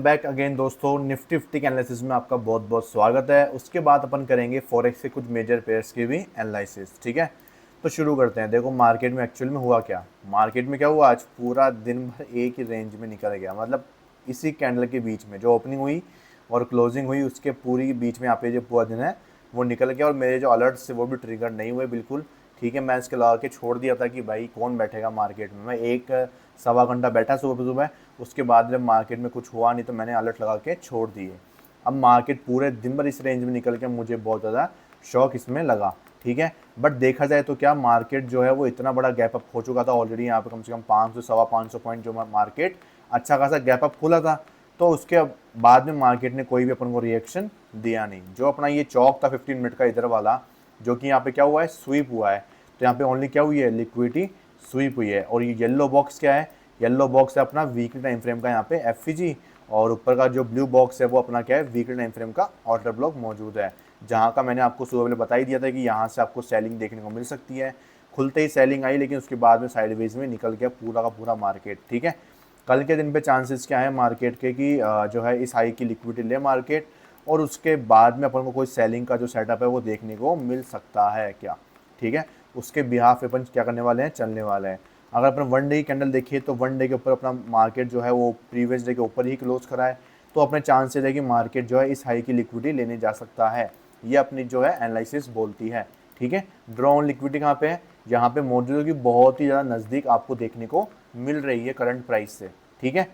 Back again दोस्तों। Nifty fifty के analysis में आपका बहुत बहुत स्वागत है। उसके बाद अपन करेंगे फॉरेक्स के कुछ मेजर पेयर्स की भी एनालिसिस। ठीक है, तो शुरू करते हैं। देखो मार्केट में एक्चुअल में हुआ क्या, मार्केट में क्या हुआ, आज पूरा दिन भर एक ही रेंज में निकल गया। मतलब इसी कैंडल के बीच में जो ओपनिंग हुई और क्लोजिंग हुई उसके पूरी बीच में यहाँ पे जो पूरा दिन है वो निकल गया। और मेरे जो अलर्ट्स थे वो भी ट्रिगर नहीं हुए बिल्कुल। ठीक है, मैं इसके लगा के छोड़ दिया था कि भाई कौन बैठेगा मार्केट में। मैं एक सवा घंटा बैठा सुबह सुबह, उसके बाद जब मार्केट में कुछ हुआ नहीं तो मैंने अलर्ट लगा के छोड़ दिए। अब मार्केट पूरे दिन भर इस रेंज में निकल के मुझे बहुत ज़्यादा शौक इसमें लगा। ठीक है, बट देखा जाए तो क्या मार्केट जो है वो इतना बड़ा गैप अप हो चुका था ऑलरेडी। यहाँ पे कम से कम 500 सवा 500 पॉइंट जो मार्केट अच्छा खासा गैप अप खुला था। तो उसके बाद में मार्केट ने कोई भी अपन को रिएक्शन दिया नहीं। जो अपना ये चौक था 15 मिनट का इधर वाला, जो कि यहाँ पे क्या हुआ है, स्वीप हुआ है। तो यहाँ पे ओनली क्या हुई है, लिक्विडिटी स्वीप हुई है। और ये येलो बॉक्स क्या है, येलो बॉक्स है अपना वीकली टाइम फ्रेम का यहाँ पे एफईजी, और ऊपर का जो ब्लू बॉक्स है वो अपना क्या है, वीकली टाइम फ्रेम का ऑर्डर ब्लॉक मौजूद है। जहाँ का मैंने आपको सुबह पहले बता ही दिया था कि यहाँ से आपको सेलिंग देखने को मिल सकती है। खुलते ही सेलिंग आई, लेकिन उसके बाद में साइडवेज में निकल गया पूरा का पूरा मार्केट। ठीक है, कल के दिन पे चांसेस क्या है मार्केट के कि जो है इस हाई की लिक्विडिटी ले मार्केट, और उसके बाद में अपन को कोई सेलिंग का जो सेटअप है वो देखने को मिल सकता है क्या। ठीक है, उसके बिहाफ पे अपन क्या करने वाले हैं, चलने वाले हैं। अगर अपन वन डे की कैंडल देखिए तो वन डे के ऊपर अपना मार्केट जो है वो प्रीवियस डे के ऊपर ही क्लोज करा है। तो अपने चांसेस है कि मार्केट जो है इस हाई की लिक्विडिटी लेने जा सकता है। ये अपनी जो है एनालिसिस बोलती है। ठीक है, ड्रॉ ऑन लिक्विडिटी कहाँ पे है, यहाँ पे मौजूद की बहुत ही ज़्यादा नज़दीक आपको देखने को मिल रही है करंट प्राइस से। ठीक है,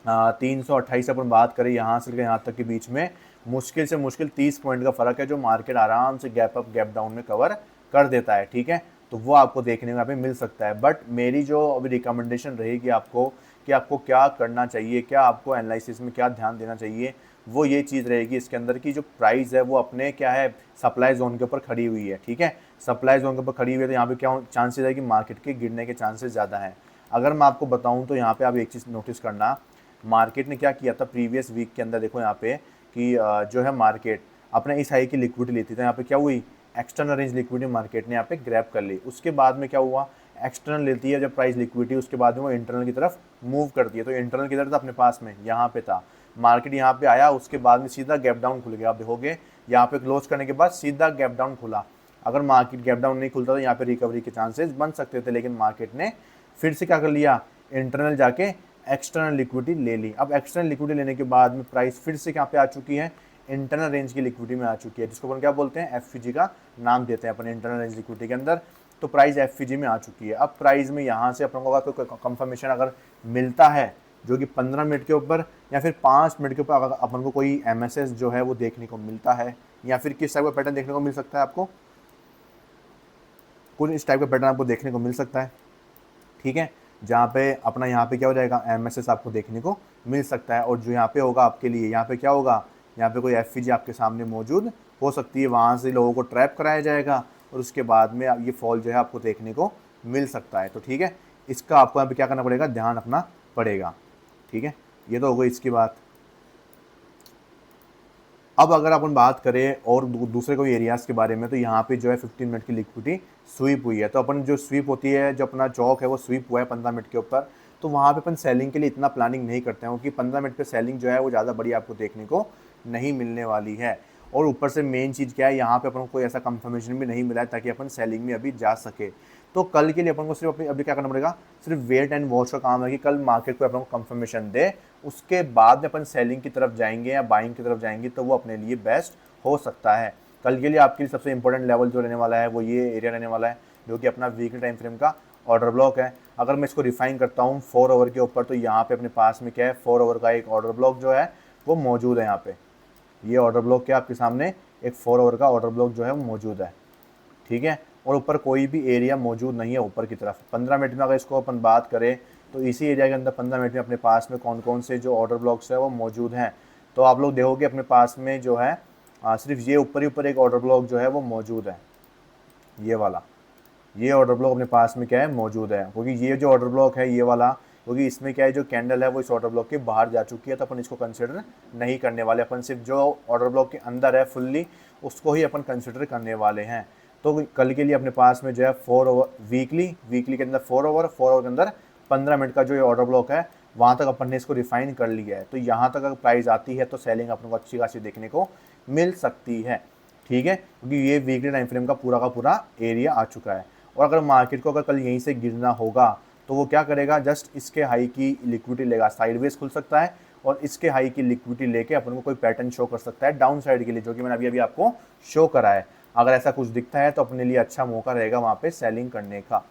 328 अपन बात करें यहाँ से लेकर यहाँ तक के बीच में मुश्किल से मुश्किल 30 पॉइंट का फ़र्क है, जो मार्केट आराम से गैप अप गैप डाउन में कवर कर देता है। ठीक है, तो वो आपको देखने को यहाँ पे मिल सकता है। बट मेरी जो अभी रिकमेंडेशन रहेगी आपको कि आपको क्या करना चाहिए, क्या आपको एनालिसिस में क्या ध्यान देना चाहिए, वो ये चीज़ रहेगी इसके अंदर की जो प्राइस है वो अपने क्या है, सप्लाई जोन के ऊपर खड़ी हुई है। ठीक है, सप्लाई जोन के ऊपर खड़ी हुई है तो यहाँ पे क्या चांसेस है कि मार्केट के गिरने के चांसेस ज़्यादा हैं। अगर मैं आपको बताऊँ तो यहाँ पे आप एक चीज़ नोटिस करना, मार्केट ने क्या किया था प्रीवियस वीक के अंदर। देखो यहाँ पे कि जो है मार्केट अपने इस हाई की लिक्विडिटी लेती थी, यहाँ पे क्या हुई, एक्सटर्नल रेंज लिक्विडिटी मार्केट ने यहाँ पे ग्रैब कर ली। उसके बाद में क्या हुआ, एक्सटर्नल लेती है जब प्राइस लिक्विडिटी, उसके बाद में वो इंटरनल की तरफ मूव करती है। तो इंटरनल किधर था, अपने पास में यहाँ पे था। मार्केट यहाँ पे आया, उसके बाद में सीधा गैप डाउन खुल गया। आप देखोगे यहाँ पे क्लोज करने के बाद सीधा गैप डाउन खुला। अगर मार्केट गैप डाउन नहीं खुलता तो यहाँ पे रिकवरी के चांसेस बन सकते थे, लेकिन मार्केट ने फिर से क्या कर लिया, इंटरनल जाके एक्सटर्नल लिक्विडिटी ले ली। अब एक्सटर्नल लिक्विडिटी लेने के बाद में प्राइस फिर से यहाँ पे आ चुकी है, इंटरनल रेंज की लिक्विडिटी में आ चुकी है, जिसको अपन क्या बोलते हैं, एफईजी का नाम देते हैं अपन इंटरनल रेंज लिक्विडिटी के अंदर। तो प्राइस एफईजी में आ चुकी है। अब प्राइस में यहाँ से अपन को अगर कोई कंफर्मेशन अगर मिलता है जो कि 15 मिनट के ऊपर या फिर 5 मिनट के ऊपर अगर अपन को कोई एमएसएस जो है वो देखने को मिलता है, या फिर किस टाइप का पैटर्न देखने को मिल सकता है, आपको कुछ इस टाइप का पैटर्न आपको देखने को मिल सकता है। ठीक है, जहाँ पे अपना यहाँ पे क्या हो जाएगा, एमएसएस आपको देखने को मिल सकता है। और जो यहाँ पे होगा आपके लिए, यहाँ पे क्या होगा, यहाँ पे कोई एफईजी आपके सामने मौजूद हो सकती है। वहाँ से लोगों को ट्रैप कराया जाएगा और उसके बाद में ये फॉल जो है आपको देखने को मिल सकता है। तो ठीक है, इसका आपको यहाँ पे क्या करना पड़ेगा, ध्यान रखना पड़ेगा। ठीक है, ये तो हो गई इसकी बात। अब अगर अपन बात करें और दूसरे कोई एरियाज़ के बारे में, तो यहाँ पे जो है 15 मिनट की लिक्विडिटी स्वीप हुई है। तो अपन जो स्वीप होती है, जो अपना चौक है वो स्वीप हुआ है 15 मिनट के ऊपर, तो वहाँ पे अपन सेलिंग के लिए इतना प्लानिंग नहीं करते हैं, क्योंकि 15 मिनट पे सेलिंग जो है वो ज़्यादा बड़ी आपको देखने को नहीं मिलने वाली है। और ऊपर से मेन चीज़ क्या है, यहाँ पे अपन को कोई ऐसा कंफर्मेशन भी नहीं मिला है ताकि अपन सेलिंग में अभी जा सके। तो कल के लिए अपन को सिर्फ अपनी अभी क्या करना पड़ेगा, सिर्फ वेट एंड वॉच का काम है कि कल मार्केट को अपन को कंफर्मेशन दे, उसके बाद में अपन सेलिंग की तरफ जाएंगे या बाइंग की तरफ जाएंगे, तो वो अपने लिए बेस्ट हो सकता है। कल के लिए आपके लिए सबसे इंपॉर्टेंट लेवल जो रहने वाला है वो ये एरिया रहने वाला है, जो कि अपना वीकली टाइम फ्रेम का ऑर्डर ब्लॉक है। अगर मैं इसको रिफाइन करता हूँ 4 आवर के ऊपर, तो यहाँ पे अपने पास में क्या है, 4 आवर का एक ऑर्डर ब्लॉक जो है वो मौजूद है। यहाँ पे ये ऑर्डर ब्लॉक क्या आपके सामने, एक 4 आवर का ऑर्डर ब्लॉक जो है वो मौजूद है। ठीक है, और ऊपर कोई भी एरिया मौजूद नहीं है ऊपर की तरफ। 15 मिनट में अगर इसको अपन बात करें तो इसी एरिया के अंदर 15 मिनट में अपने पास में कौन कौन से जो ऑर्डर ब्लॉक्स है वो मौजूद हैं। तो आप लोग देखोगे अपने पास में जो है सिर्फ ये ऊपर ही ऊपर एक ऑर्डर ब्लॉक जो है वो मौजूद है, ये वाला। ये ऑर्डर ब्लॉक अपने पास में क्या है, मौजूद है, क्योंकि ये जो ऑर्डर ब्लॉक है ये वाला, क्योंकि इसमें क्या है, जो कैंडल है वो इस ऑर्डर ब्लॉक के बाहर जा चुकी है, तो अपन इसको कंसिडर नहीं करने वाले। अपन सिर्फ जो ऑर्डर ब्लॉक के अंदर है फुल्ली उसको ही अपन कंसिडर करने वाले हैं। तो कल के लिए अपने पास में जो है 4 ओवर वीकली के अंदर 4 ओवर के अंदर 15 मिनट का जो ये ऑर्डर ब्लॉक है वहाँ तक अपन ने इसको रिफाइन कर लिया है। तो यहाँ तक अगर प्राइस आती है तो सेलिंग अपन को अच्छी खासी देखने को मिल सकती है, ठीक है, क्योंकि ये वीकली टाइम फ्रेम का पूरा एरिया आ चुका है। और अगर मार्केट को अगर कल यहीं से गिरना होगा तो वो क्या करेगा, जस्ट इसके हाई की लिक्विडिटी लेगा, साइडवेज खुल सकता है और इसके हाई की लिक्विडिटी लेके अपन को कोई पैटर्न शो कर सकता है डाउन साइड के लिए, जो कि मैंने अभी आपको शो करा है। अगर ऐसा कुछ दिखता है तो अपने लिए अच्छा मौका रहेगा वहाँ पे सेलिंग करने का,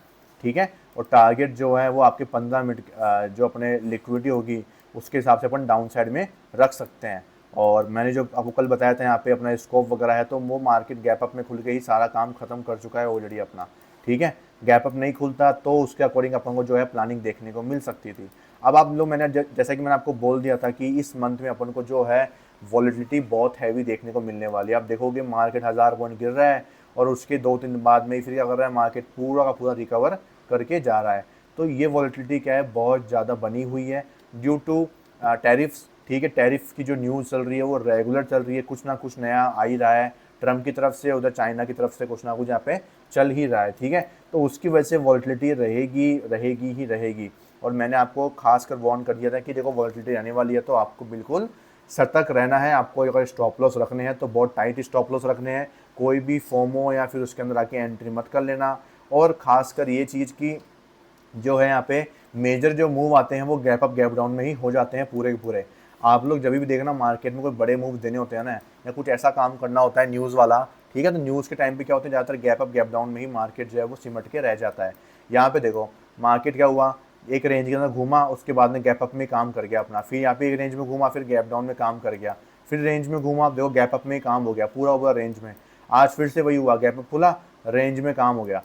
ठीक है। और टारगेट जो है वो आपके 15 मिनट जो अपने लिक्विडिटी होगी उसके हिसाब से अपन डाउन साइड में रख सकते हैं। और मैंने जो आपको कल बताया था यहाँ पे अपना स्कोप वगैरह है, तो वो मार्केट गैप अप में खुल के ही सारा काम खत्म कर चुका है ऑलरेडी अपना, ठीक है। गैप अप नहीं खुलता तो उसके अकॉर्डिंग अपन को जो है प्लानिंग देखने को मिल सकती थी। अब आप लोग, मैंने जैसा कि मैंने आपको बोल दिया था कि इस मंथ में अपन को जो है वॉलेटिलिटी बहुत हैवी देखने को मिलने वाली है। आप देखोगे मार्केट 1000 पॉइंट गिर रहा है और उसके 2-3 दिन बाद में ही फिर क्या कर रहा है, मार्केट पूरा का पूरा रिकवर करके जा रहा है। तो ये वॉलेटिलिटी क्या है, बहुत ज़्यादा बनी हुई है ड्यू टू टैरिफ्स, ठीक है। टैरिफ की जो न्यूज़ चल रही है वो रेगुलर चल रही है, कुछ ना कुछ नया आ ही रहा है, ट्रम्प की तरफ से, उधर चाइना की तरफ से कुछ ना कुछ यहाँ पे चल ही रहा है, ठीक है। तो उसकी वजह से वॉलेटिलिटी रहेगी ही रहेगी। और मैंने आपको खास कर वार्न कर दिया था कि देखो वॉलेटिलिटी आने वाली है तो आपको बिल्कुल सतर्क रहना है। आपको अगर स्टॉप लॉस रखने हैं तो बहुत टाइट स्टॉप लॉस रखने हैं, कोई भी फोमो या फिर उसके अंदर आके एंट्री मत कर लेना। और ख़ासकर ये चीज़ की जो है यहाँ पे मेजर जो मूव आते हैं वो गैप अप गैप डाउन में ही हो जाते हैं पूरे के पूरे। आप लोग जब भी देखना मार्केट में कोई बड़े मूव देने होते हैं ना, या कुछ ऐसा काम करना होता है न्यूज़ वाला, ठीक है, तो न्यूज़ के टाइम पे क्या होता है, ज़्यादातर गैप अप गैप डाउन में ही मार्केट जो है वो सिमट के रह जाता है। यहाँ पे देखो मार्केट क्या हुआ, एक रेंज के अंदर घूमा, उसके बाद में गैप अप में काम कर गया अपना, फिर यहाँ पे एक रेंज में घूमा, फिर गैप डाउन में काम कर गया, फिर रेंज में घूमा, देखो गैप अप में काम हो गया पूरा रेंज में। आज फिर से वही हुआ, गैप अप खुला, रेंज में काम हो गया।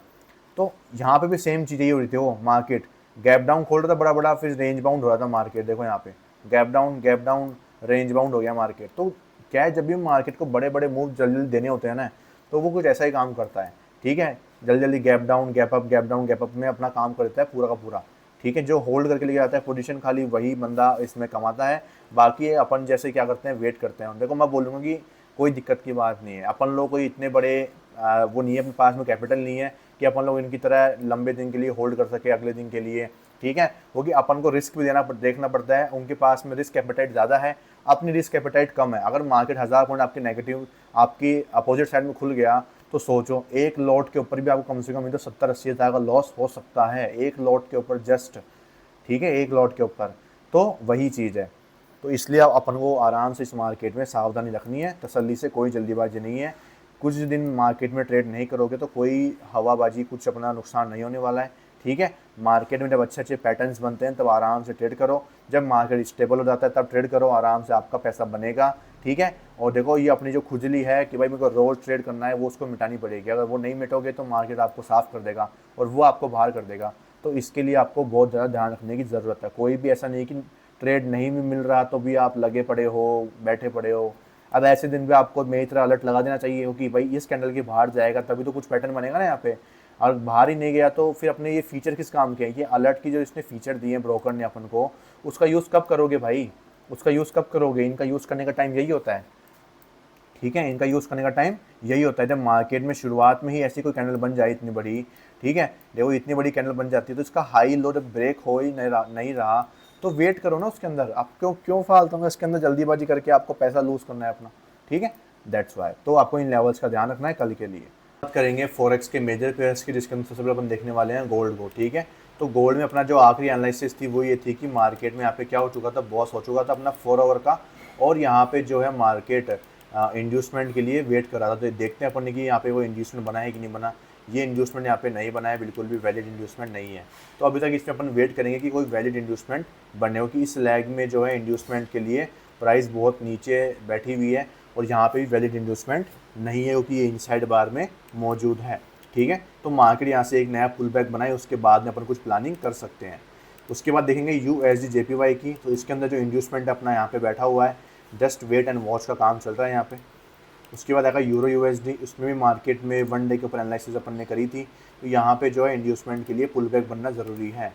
तो यहाँ पे भी सेम चीज़ ही हो रही थी, वो मार्केट गैप डाउन खोल रहा था बड़ा, फिर रेंज बाउंड हो रहा था मार्केट। देखो यहाँ पे गैप डाउन रेंज बाउंड हो गया मार्केट। तो क्या है, जब भी मार्केट को बड़े मूव जल्दी देने होते हैं ना, तो वो कुछ ऐसा ही काम करता है, ठीक है। जल्दी gap down gap up gap down gap up में अपना काम करता है पूरा का पूरा, ठीक है। जो होल्ड करके लेके आता है पोजीशन, खाली वही बंदा इसमें कमाता है। बाकी अपन जैसे क्या करते हैं, वेट करते हैं। देखो मैं बोलूँगा कि कोई दिक्कत की बात नहीं है, अपन लोग कोई इतने बड़े वो नहीं है, अपने पास में कैपिटल नहीं है कि अपन लोग इनकी तरह लंबे दिन के लिए होल्ड कर सके अगले दिन के लिए, ठीक है। क्योंकि अपन को रिस्क भी देखना पड़ता है। उनके पास में रिस्क एपेटाइट ज़्यादा है, अपनी रिस्क एपेटाइट कम है। अगर मार्केट 1000 पॉइंट आपके नेगेटिव आपकी अपोजिट साइड में खुल गया तो सोचो एक लॉट के ऊपर भी आपको कम से कम तो 70-80 हज़ार का लॉस हो सकता है, एक लॉट के ऊपर जस्ट, ठीक है, एक लॉट के ऊपर। तो वही चीज़ है। तो इसलिए अपन को आराम से इस मार्केट में सावधानी रखनी है, तसल्ली से, कोई जल्दीबाजी नहीं है। कुछ दिन मार्केट में ट्रेड नहीं करोगे तो कोई हवाबाजी, कुछ अपना नुकसान नहीं होने वाला है, ठीक है। मार्केट में जब अच्छे पैटर्न्स बनते हैं तब आराम से ट्रेड करो, जब मार्केट स्टेबल हो जाता है तब ट्रेड करो, आराम से आपका पैसा बनेगा, ठीक है। और देखो ये अपनी जो खुजली है कि भाई मेरे को रोज़ ट्रेड करना है, वो उसको मिटानी पड़ेगी। अगर वो नहीं मिटोगे तो मार्केट आपको साफ़ कर देगा और वो आपको बाहर कर देगा। तो इसके लिए आपको बहुत ज़्यादा ध्यान रखने की ज़रूरत है। कोई भी ऐसा नहीं कि ट्रेड नहीं भी मिल रहा तो भी आप लगे पड़े हो, बैठे पड़े हो। अब ऐसे दिन पे आपको मेरी तरह अलर्ट लगा देना चाहिए कि भाई इस कैंडल के बाहर जाएगा तभी तो कुछ पैटर्न बनेगा ना यहाँ पे, और बाहर ही नहीं गया तो फिर अपने ये फीचर किस काम के हैं, ये अलर्ट की जो इसने फीचर दिए हैं ब्रोकर ने अपन को, उसका यूज़ कब करोगे भाई, उसका यूज़ कब करोगे। इनका यूज़ करने का टाइम यही होता है, ठीक है। इनका यूज़ करने का टाइम यही होता है जब मार्केट में शुरुआत में ही ऐसी कोई कैंडल बन जाए इतनी बड़ी, ठीक है। देखो इतनी बड़ी कैंडल बन जाती है तो इसका हाई लो जब ब्रेक हो ही नहीं रहा तो वेट करो ना उसके अंदर। आप क्यों फालतू में इसके अंदर जल्दीबाजी करके आपको पैसा लूज़ करना है अपना, ठीक है। That's why. तो आपको इन लेवल्स का ध्यान रखना है कल के लिए। बात करेंगे फॉरेक्स के मेजर पेयर्स की, जिसके अंदर सबसे पहले अपन देखने वाले हैं गोल्ड को, ठीक है। तो गोल्ड में अपना जो आखिरी एनालिसिस थी वो ये थी कि मार्केट में यहाँ पे क्या हो चुका था, बॉस हो चुका था अपना 4 आवर का, और यहाँ पे जो है मार्केट इंड्यूसमेंट के लिए वेट कर रहा था। तो देखते हैं अपन ने कि यहाँ पे वो इंड्यूसमेंट बना है कि नहीं बना। ये इंड्यूसमेंट यहाँ पे नहीं बना है, बिल्कुल भी वैलिड इंड्यूसमेंट नहीं है। तो अभी तक इसमें अपन वेट करेंगे कि कोई वैलिड इंड्यूसमेंट बने हो, कि इस लैग में जो है इंड्यूसमेंट के लिए प्राइस बहुत नीचे बैठी हुई है और यहाँ पे भी वैलिड इंड्यूसमेंट नहीं है क्योंकि ये इनसाइड बार में मौजूद है, ठीक है। तो मार्केट यहाँ से एक नया पुल बैक बनाए, उसके बाद में अपन कुछ प्लानिंग कर सकते हैं। उसके बाद देखेंगे USD JPY की। तो इसके अंदर जो इंड्यूसमेंट अपना यहाँ पे बैठा हुआ है, जस्ट वेट एंड वॉच का काम चल रहा है यहाँ पे। उसके बाद आएगा यूरो USD, उसमें भी मार्केट में 1 डे के ऊपर एनालिसिस अपन ने करी थी। तो यहाँ पे जो है इंड्यूसमेंट के लिए पुल बैक बनना ज़रूरी है।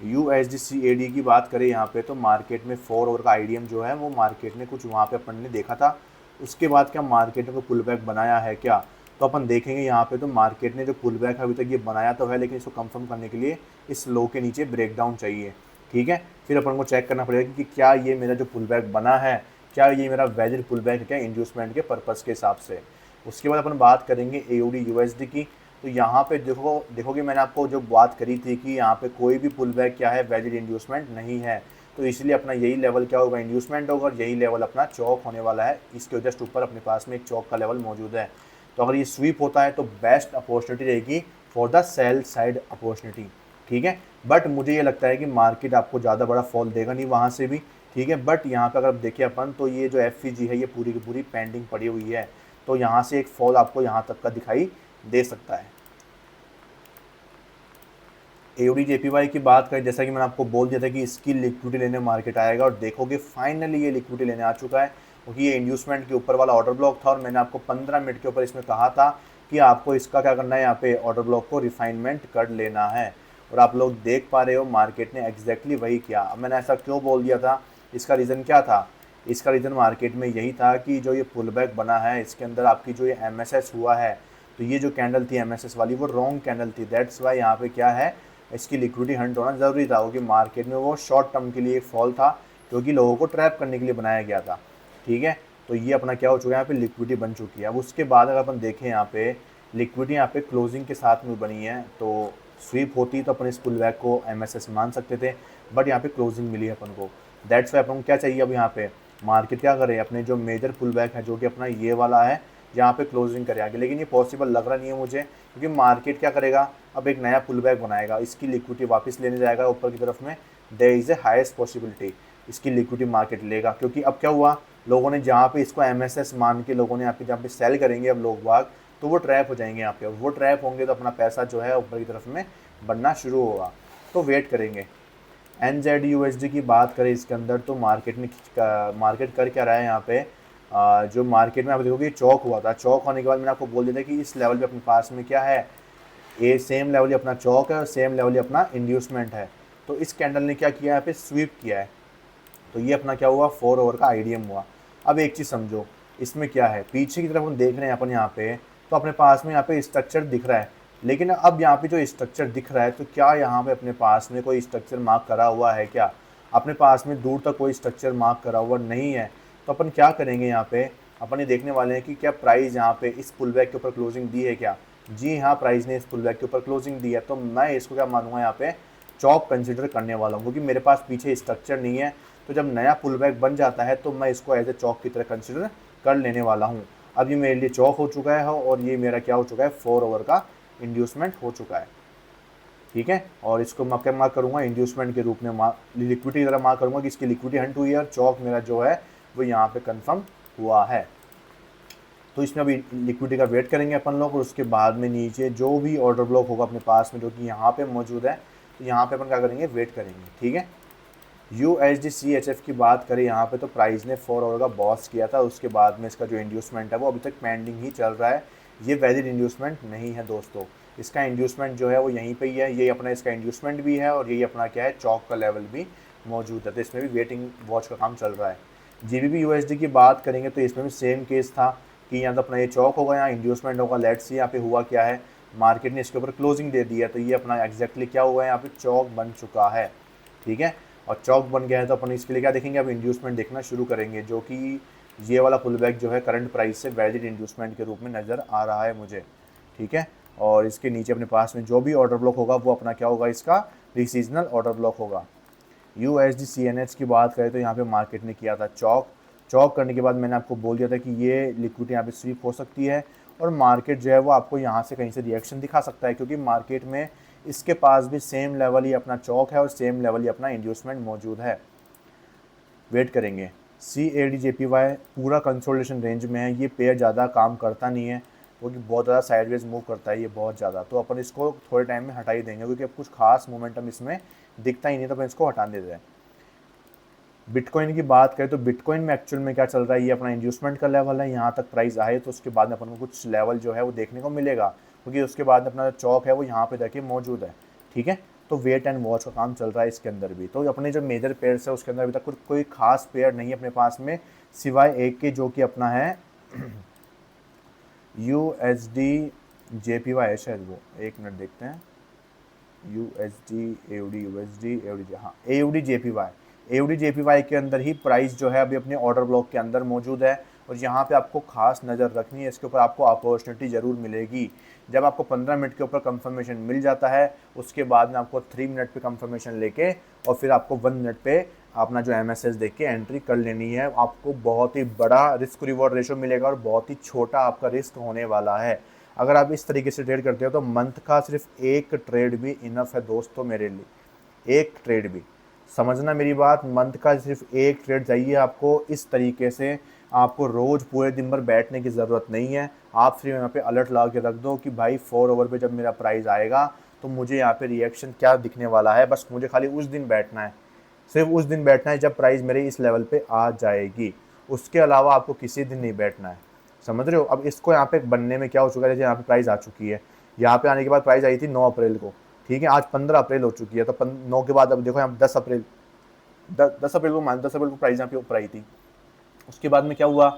USD CAD की बात करें यहाँ पे तो मार्केट में 4 आवर का IDM जो है वो मार्केट ने कुछ वहाँ पे अपन ने देखा था। उसके बाद क्या मार्केट ने कोई पुल बैक बनाया है क्या, तो अपन देखेंगे यहाँ पे। तो मार्केट ने जो पुल बैक अभी तक ये बनाया तो है, लेकिन इसको कंफर्म करने के लिए इस लो के नीचे ब्रेकडाउन चाहिए। ठीक है। फिर अपन को चेक करना पड़ेगा कि क्या ये मेरा जो पुल बैक बना है, क्या ये मेरा वैलिड पुल बैक है क्या इंड्यूसमेंट के पर्पज़ के हिसाब से। उसके बाद अपन बात करेंगे AUD USD की। तो यहाँ पे देखोगे मैंने आपको जो बात करी थी कि यहाँ पे कोई भी पुल बैक क्या है, वैलिड इंड्यूसमेंट नहीं है। तो इसलिए अपना यही लेवल क्या होगा, इंड्यूसमेंट होगा, और यही लेवल अपना चौक होने वाला है। इसके जस्ट ऊपर अपने पास में एक चौक का लेवल मौजूद है। तो अगर ये स्वीप होता है तो बेस्ट अपॉर्चुनिटी रहेगी for the sell side opportunity. ठीक है, बट मुझे ये लगता है कि मार्केट आपको ज़्यादा बड़ा फॉल देगा नहीं वहाँ से भी। ठीक है, बट यहाँ पे अगर आप देखें अपन तो ये जो FVG है ये पूरी की पूरी पेंडिंग पड़ी हुई है। तो यहाँ से एक फॉल आपको यहाँ तक का दिखाई दे सकता है। AUD JPY की बात करें, जैसा कि मैंने आपको बोल दिया था कि इसकी लिक्विडिटी लेने मार्केट आएगा, और देखोगे फाइनली ये लिक्विडिटी लेने आ चुका है, क्योंकि ये इंड्यूसमेंट के ऊपर वाला ऑर्डर ब्लॉक था और मैंने आपको 15 मिनट के ऊपर इसमें कहा था कि आपको इसका क्या करना है, यहाँ पे ऑर्डर ब्लॉक को रिफाइनमेंट कर लेना है। और आप लोग देख पा रहे हो मार्केट ने एग्जैक्टली वही किया। अब मैंने ऐसा क्यों बोल दिया था, इसका रीज़न क्या था, इसका रीज़न मार्केट में यही था कि जो ये पुल बैक बना है इसके अंदर आपकी जो ये MSS हुआ है, तो ये जो कैंडल थी MSS वाली वो रॉन्ग कैंडल थी। दैट्स वाई यहाँ पे क्या है, इसकी लिक्विडिटी हंट होना ज़रूरी था, क्योंकि मार्केट में वो शॉर्ट टर्म के लिए एक फॉल था, क्योंकि लोगों को ट्रैप करने के लिए बनाया गया था। ठीक है, तो ये अपना क्या हो चुका है, यहाँ पे लिक्विडिटी बन चुकी है। अब उसके बाद अगर अपन देखें यहाँ पे लिक्विडिटी यहाँ पे क्लोजिंग के साथ में बनी है, तो स्वीप होती तो अपन इस पुल बैक को MSS मान सकते थे, बट यहाँ पे क्लोजिंग मिली है अपन को। दैट्स वाई अपन को क्या चाहिए, अब यहाँ पे मार्केट क्या करे, अपने जो मेजर पुल बैक है जो कि अपना ये वाला है, यहाँ पे क्लोजिंग करे आगे। लेकिन ये पॉसिबल लग रहा नहीं है मुझे, क्योंकि मार्केट क्या करेगा, अब एक नया पुल बैक बनाएगा, इसकी लिक्विडिटी वापस लेने जाएगा ऊपर की तरफ में। There is a highest possibility इसकी लिक्विडिटी मार्केट लेगा, क्योंकि अब क्या हुआ, लोगों ने जहाँ पे इसको MSS मान के लोगों ने यहाँ पे जहाँ पे सेल करेंगे अब लोग बाग, तो वो ट्रैप हो जाएंगे यहाँ पे। वो ट्रैप होंगे तो अपना पैसा जो है ऊपर की तरफ में बढ़ना शुरू होगा। तो वेट करेंगे। NZUSD की बात करें इसके अंदर, तो मार्केट कर क्या रहा है यहाँ पे, जो मार्केट में आप देखोगे चौक हुआ था, चौक होने के बाद मैंने आपको बोल दिया था कि इस लेवल पे अपने पास में क्या है, ये सेम लेवल ही अपना चौक है और सेम लेवल ही अपना इंड्यूसमेंट है। तो इस कैंडल ने क्या किया, यहाँ पे स्वीप किया है, तो ये अपना क्या हुआ, 4 ओवर का IDM हुआ। अब एक चीज़ समझो, इसमें क्या है, पीछे की तरफ हम देख रहे हैं अपन यहाँ पे, तो अपने पास में यहाँ पे स्ट्रक्चर दिख रहा है। लेकिन अब यहाँ पे जो स्ट्रक्चर दिख रहा है, तो क्या यहाँ पे अपने पास में कोई स्ट्रक्चर मार्क करा हुआ है क्या, अपने पास में दूर तक कोई स्ट्रक्चर मार्क करा हुआ नहीं है। तो अपन क्या करेंगे यहाँ पे, अपन ये देखने वाले हैं कि क्या प्राइस यहाँ पे इस पुल बैक के ऊपर क्लोजिंग दी है क्या। जी हाँ, प्राइस ने इस पुल बैक के ऊपर क्लोजिंग दी है, तो मैं इसको क्या मानूंगा, यहाँ पे चॉप कंसिडर करने वाला हूँ, क्योंकि मेरे पास पीछे स्ट्रक्चर नहीं है। तो जब नया पुल बैक बन जाता है तो मैं इसको एज ए चौक की तरह कंसिडर कर लेने वाला हूँ। अब ये मेरे लिए चौक हो चुका है, और ये मेरा क्या हो चुका है, 4 ओवर का इंड्यूसमेंट हो चुका है। ठीक है, और इसको मैं क्या मार्क करूँगा, इंड्यूसमेंट के रूप में लिक्विडिटी की तरह मार्क करूँगा कि इसकी लिक्विडिटी हंट हुई है, और चौक मेरा जो है वो यहाँ पे कंफर्म हुआ है। तो इसमें अभी लिक्विडिटी का वेट करेंगे अपन लोग, और उसके बाद में नीचे जो भी ऑर्डर ब्लॉक होगा अपने पास में जो कि यहाँ पे मौजूद है, तो यहाँ पे अपन क्या करेंगे, वेट करेंगे। ठीक है, USD CHF की बात करें यहाँ पे, तो प्राइस ने 4 ओवर का बॉस किया था, उसके बाद में इसका जो इंड्यूसमेंट है वो अभी तक पेंडिंग ही चल रहा है। ये वैलिड इंड्यूसमेंट नहीं है दोस्तों, इसका इंड्यूसमेंट जो है वो यहीं पे ही है, यही अपना इसका इंड्यूसमेंट भी है, और यही अपना क्या है, चौक का लेवल भी मौजूद है। तो इसमें भी वेटिंग वॉच का काम चल रहा है। GBP USD की बात करेंगे तो इसमें भी सेम केस था कि यहाँ तो अपना ये चौक होगा, यहाँ इंड्यूसमेंट होगा। लेट्स सी यहाँ पे हुआ क्या है, मार्केट ने इसके ऊपर क्लोजिंग दे दिया, तो ये अपना एग्जैक्टली क्या हुआ है, यहाँ पे चौक बन चुका है। ठीक है, और चौक बन गया है तो अपन इसके लिए क्या देखेंगे, अब इंड्यूसमेंट देखना शुरू करेंगे, जो कि ये वाला पुल बैक जो है करंट प्राइस से वैलिड इंड्यूसमेंट के रूप में नज़र आ रहा है मुझे। ठीक है, और इसके नीचे अपने पास में जो भी ऑर्डर ब्लॉक होगा वो अपना क्या होगा, इसका रीसीजनल ऑर्डर ब्लॉक होगा। USD CNH की बात करें तो यहाँ पे मार्केट ने किया था चौक करने के बाद मैंने आपको बोल दिया था कि ये लिक्विडिटी यहाँ पे स्वीप हो सकती है, और मार्केट जो है वो आपको यहाँ से कहीं से रिएक्शन दिखा सकता है, क्योंकि मार्केट में इसके पास भी सेम लेवल ही अपना चौक है और सेम लेवल ही अपना इंड्यूसमेंट मौजूद है। वेट करेंगे। CAD JPY पूरा कंसोलिडेशन रेंज में है, ये पेयर ज़्यादा काम करता नहीं है, क्योंकि बहुत ज़्यादा साइडवेज मूव करता है ये बहुत ज़्यादा, तो अपन इसको थोड़े टाइम में हटा ही देंगे, क्योंकि अब कुछ खास मोमेंटम इसमें दिखता ही नहीं, तो अपन इसको हटा देते हैं। बिटकॉइन की बात करें तो बिटकॉइन में एक्चुअल में क्या चल रहा है, ये अपना इंड्यूसमेंट का लेवल है, यहाँ तक प्राइस आए तो उसके बाद में अपन को कुछ लेवल जो है वो देखने को मिलेगा, क्योंकि उसके बाद में अपना जो चौक है वो यहाँ पे देखिए मौजूद है। ठीक है, तो वेट एंड वॉच का काम चल रहा है इसके अंदर भी। तो अपने जो मेजर पेयर्स है उसके अंदर अभी तक कोई खास पेयर नहीं है अपने पास में, सिवाय एक के, जो कि अपना है USD JPY है शायद वो, एक मिनट देखते हैं। USD, हाँ AUD JPY के अंदर ही प्राइस जो है अभी अपने ऑर्डर ब्लॉक के अंदर मौजूद है। और यहाँ पे आपको खास नज़र रखनी है, इसके ऊपर आपको अपॉर्चुनिटी ज़रूर मिलेगी। जब आपको 15 मिनट के ऊपर कंफर्मेशन मिल जाता है, उसके बाद में आपको 3 मिनट पे कंफर्मेशन लेके और फिर आपको 1 मिनट पे अपना जो MSS देख के एंट्री कर लेनी है। आपको बहुत ही बड़ा रिस्क रिवॉर्ड रेशो मिलेगा और बहुत ही छोटा आपका रिस्क होने वाला है। अगर आप इस तरीके से ट्रेड करते हो तो मंथ का सिर्फ एक ट्रेड भी इनफ है दोस्तों मेरे लिए। एक ट्रेड भी, समझना मेरी बात, मंथ का सिर्फ एक ट्रेड चाहिए आपको। इस तरीके से आपको रोज़ पूरे दिन भर बैठने की ज़रूरत नहीं है। आप सिर्फ यहाँ पे अलर्ट लगा के रख दो कि भाई 4 ओवर पे जब मेरा प्राइस आएगा तो मुझे यहाँ पे रिएक्शन क्या दिखने वाला है। बस मुझे खाली उस दिन बैठना है, सिर्फ उस दिन बैठना है जब प्राइस मेरे इस लेवल पे आ जाएगी। उसके अलावा आपको किसी दिन नहीं बैठना है, समझ रहे हो। अब इसको यहाँ पे बनने में क्या हो चुका है, जैसे यहाँ पे प्राइस आ चुकी है, यहाँ पे आने के बाद प्राइस आई थी 9 अप्रैल को, ठीक है, आज 15 अप्रैल हो चुकी है, तो 9 के बाद अब देखो यहाँ 10 अप्रैल, 10 अप्रैल को 10 अप्रैल को प्राइस यहाँ पे ऊपर आई थी। उसके बाद में क्या हुआ,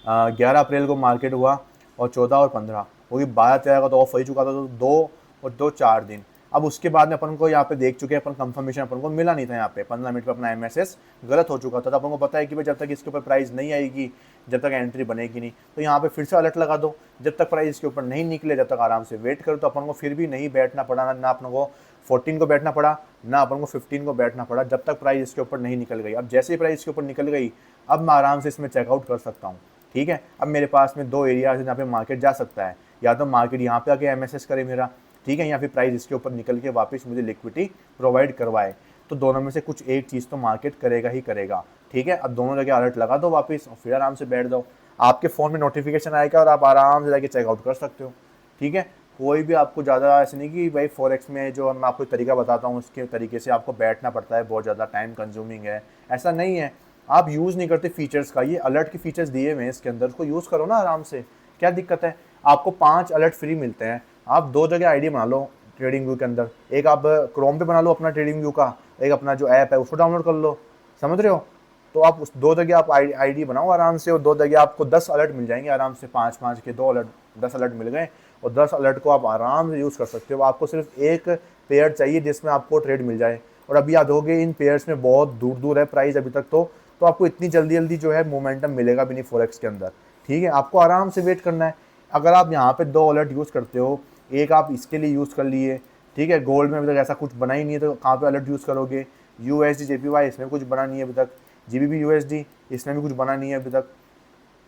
11 अप्रैल को मार्केट हुआ और 14 और 15, क्योंकि 12-13 का तो ऑफ हो ही चुका था, तो 2 और 2 4 दिन। अब उसके बाद में अपन को यहाँ पे देख चुके हैं, अपन कंफर्मेशन अपन को मिला नहीं था। यहाँ पे 15 मिनट पे अपना MSS गलत हो चुका था, तो अपन को पता है कि भाई जब तक इसके ऊपर प्राइस नहीं आएगी, जब तक एंट्री बनेगी नहीं, तो यहाँ पे फिर से अलर्ट लगा दो। जब तक प्राइस इसके ऊपर नहीं निकले, जब तक आराम से वेट करो। तो अपन को फिर भी नहीं बैठना पड़ा, ना अपन को 14 को बैठना पड़ा, ना अपन को 15 को बैठना पड़ा, जब तक प्राइस इसके ऊपर नहीं निकल गई। अब जैसे ही प्राइस इसके ऊपर निकल गई, अब मैं आराम से इसमें चेकआउट कर सकता हूँ, ठीक है। अब मेरे पास में 2 एरियाज हैं जहाँ पे मार्केट जा सकता है, या तो मार्केट यहाँ पे आके MSS करे मेरा, ठीक है, या फिर प्राइस इसके ऊपर निकल के वापस मुझे लिक्विडिटी प्रोवाइड करवाए। तो दोनों में से कुछ एक चीज़ तो मार्केट करेगा ही करेगा, ठीक है। अब दोनों जगह अलर्ट लगा दो वापस और फिर आराम से बैठ जाओ। आपके फ़ोन में नोटिफिकेशन आएगा और आप आराम से जाके चेकआउट कर सकते हो, ठीक है। कोई भी आपको ज़्यादा ऐसे नहीं कि भाई फॉरेक्स में जो मैं आपको तरीका बताता हूँ उसके तरीके से आपको बैठना पड़ता है, बहुत ज़्यादा टाइम कंज्यूमिंग है, ऐसा नहीं है। आप यूज़ नहीं करते फीचर्स का, ये अलर्ट के फीचर्स दिए हुए हैं इसके अंदर, उसको यूज़ करो ना आराम से, क्या दिक्कत है। आपको 5 अलर्ट फ्री मिलते हैं, आप 2 जगह आईडी बना लो ट्रेडिंग व्यू के अंदर। एक आप क्रोम पे बना लो अपना ट्रेडिंग व्यू का, एक अपना जो ऐप है उसको डाउनलोड कर लो, समझ रहे हो। तो आप उस 2 जगह आप आईडी बनाओ आराम से, और 2 जगह आपको 10 अलर्ट मिल जाएंगे आराम से, 5-5 के 2 अलर्ट, 10 अलर्ट मिल गए। और 10 अलर्ट को आप आराम से यूज़ कर सकते हो। आपको सिर्फ एक पेयर चाहिए जिसमें आपको ट्रेड मिल जाए। और अभी याद होगे इन पेयर्स में बहुत दूर दूर है प्राइस अभी तक, तो आपको इतनी जल्दी जल्दी जो है मोमेंटम मिलेगा भी नहीं फॉरेक्स के अंदर, ठीक है। आपको आराम से वेट करना है। अगर आप यहाँ पे 2 अलर्ट यूज़ करते हो, एक आप इसके लिए यूज़ कर लिए, ठीक है, गोल्ड में अभी तक ऐसा कुछ बना ही नहीं है तो कहाँ पे अलर्ट यूज़ करोगे। USD JPY इसमें कुछ बना नहीं है अभी तक, GBP USD इसमें भी कुछ बना नहीं है अभी तक,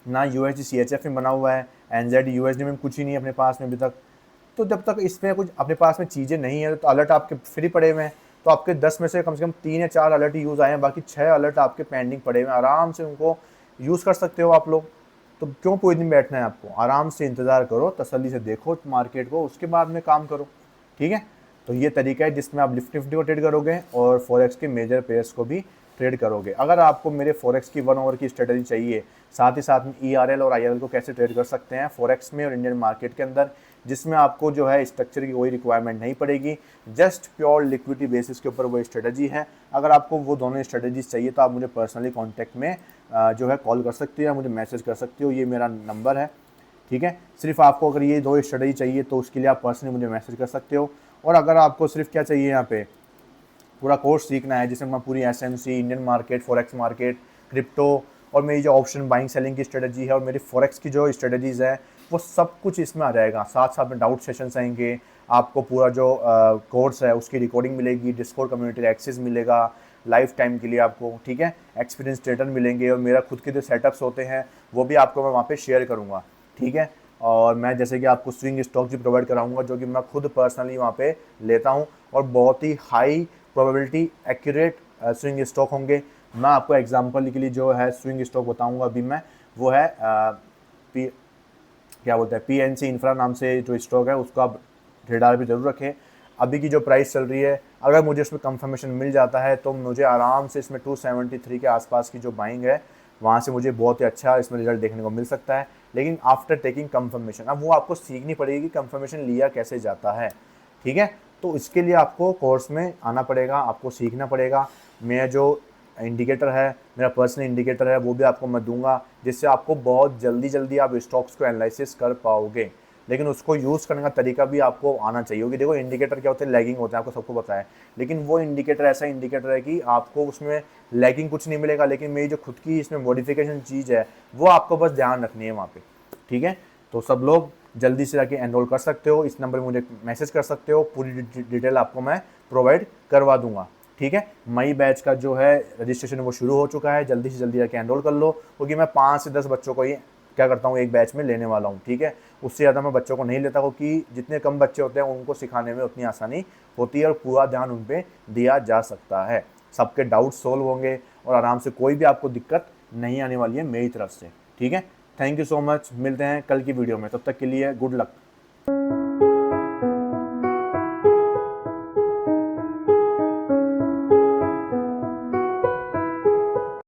ना USD CHF में बना हुआ है, NZD USD में कुछ ही नहीं है अपने पास में अभी तक। तो जब तक इसमें कुछ अपने पास में चीज़ें नहीं है तो अलर्ट आपके फ्री पड़े हुए हैं, तो आपके 10 में से कम 3 या 4 अलर्ट ही यूज़ आए हैं, बाकी 6 अलर्ट आपके पेंडिंग पड़े हुए हैं। आराम से उनको यूज़ कर सकते हो आप लोग। तो क्यों पूरे दिन बैठना है आपको, आराम से इंतज़ार करो, तसल्ली से देखो मार्केट को, उसके बाद में काम करो, ठीक है। तो ये तरीका है जिसमें आप निफ्टी को ट्रेड करोगे और फॉरेक्स के मेजर पेयर्स को भी ट्रेड करोगे। अगर आपको मेरे फॉरेक्स की 1 ओवर की स्ट्रेटजी चाहिए, साथ ही साथ में ERL और IRL को कैसे ट्रेड कर सकते हैं फॉरेक्स में और इंडियन मार्केट के अंदर, जिसमें आपको जो है स्ट्रक्चर की कोई रिक्वायरमेंट नहीं पड़ेगी, जस्ट प्योर लिक्विडिटी बेसिस के ऊपर वो स्ट्रेटजी है। अगर आपको वो दोनों स्ट्रेटजीज चाहिए तो आप मुझे पर्सनली कॉन्टैक्ट में जो है कॉल कर सकते हो, मुझे मैसेज कर सकते हो, ये मेरा नंबर है, ठीक है। सिर्फ आपको अगर ये 2 स्ट्रेटजी चाहिए तो उसके लिए आप पर्सनली मुझे मैसेज कर सकते हो। और अगर आपको सिर्फ क्या चाहिए, यहाँ पे पूरा कोर्स सीखना है जिसमें मैं पूरी SMC, Indian market, forex market, crypto और मेरी जो ऑप्शन बाइंग सेलिंग की स्ट्रेटजी है और मेरी फॉरेक्स की जो स्ट्रेटजीज़ है वो सब कुछ इसमें आ जाएगा। साथ साथ में डाउट सेशंस आएंगे, आपको पूरा जो कोर्स है उसकी रिकॉर्डिंग मिलेगी, डिस्कॉर्ड कम्युनिटी एक्सेस मिलेगा लाइफ टाइम के लिए आपको, ठीक है। एक्सपीरियंस ट्रेडर मिलेंगे और मेरा खुद के जो सेटअप्स होते हैं वो भी आपको मैं वहाँ पे शेयर करूँगा, ठीक है। और मैं जैसे कि आपको स्विंग स्टॉक भी प्रोवाइड कराऊंगा जो कि मैं खुद पर्सनली वहाँ पे लेता हूँ, और बहुत ही high probability accurate swing stock होंगे। मैं आपको एग्जांपल के लिए जो है स्विंग स्टॉक बताऊंगा अभी मैं, वो है क्या बोलते हैं PNC इंफ्रा नाम से जो स्टॉक है, उसको आप रेडार पे जरूर रखें। अभी की जो प्राइस चल रही है, अगर मुझे उसमें कंफर्मेशन मिल जाता है तो मुझे आराम से इसमें 273 के आसपास की जो बाइंग है वहाँ से मुझे बहुत ही अच्छा इसमें रिजल्ट देखने को मिल सकता है, लेकिन आफ्टर टेकिंग कंफर्मेशन। अब वो आपको सीखनी पड़ेगी कि कंफर्मेशन लिया कैसे जाता है, ठीक है। तो इसके लिए आपको कोर्स में आना पड़ेगा, आपको सीखना पड़ेगा। मेरा जो इंडिकेटर है, मेरा पर्सनल इंडिकेटर है, वो भी आपको मैं दूंगा, जिससे आपको बहुत जल्दी जल्दी आप स्टॉक्स को एनालिसिस कर पाओगे। लेकिन उसको यूज़ करने का तरीका भी आपको आना चाहिए। क्योंकि देखो इंडिकेटर क्या होते हैं, लैगिंग होते हैं, आपको सबको पता है। लेकिन वो इंडिकेटर ऐसा इंडिकेटर है कि आपको उसमें लैगिंग कुछ नहीं मिलेगा, लेकिन मेरी जो खुद की इसमें मॉडिफिकेशन चीज़ है वो आपको बस ध्यान रखनी है वहाँ पे, ठीक है। तो सब लोग जल्दी से जाके एनरोल कर सकते हो, इस नंबर पर मुझे मैसेज कर सकते हो, पूरी डिटेल आपको मैं प्रोवाइड करवा दूंगा, ठीक है। मई बैच का जो है रजिस्ट्रेशन वो शुरू हो चुका है, जल्दी से जल्दी जाके एनरोल कर लो, क्योंकि मैं 5 से 10 बच्चों को ही क्या करता हूँ एक बैच में लेने वाला हूँ, ठीक है। उससे ज़्यादा मैं बच्चों को नहीं लेता, क्योंकि जितने कम बच्चे होते हैं उनको सिखाने में उतनी आसानी होती है और पूरा ध्यान उन पर दिया जा सकता है, सबके डाउट सोल्व होंगे और आराम से कोई भी आपको दिक्कत नहीं आने वाली है मेरी तरफ से, ठीक है। थैंक यू सो मच, मिलते हैं कल की वीडियो में, तब तक के लिए गुड लक।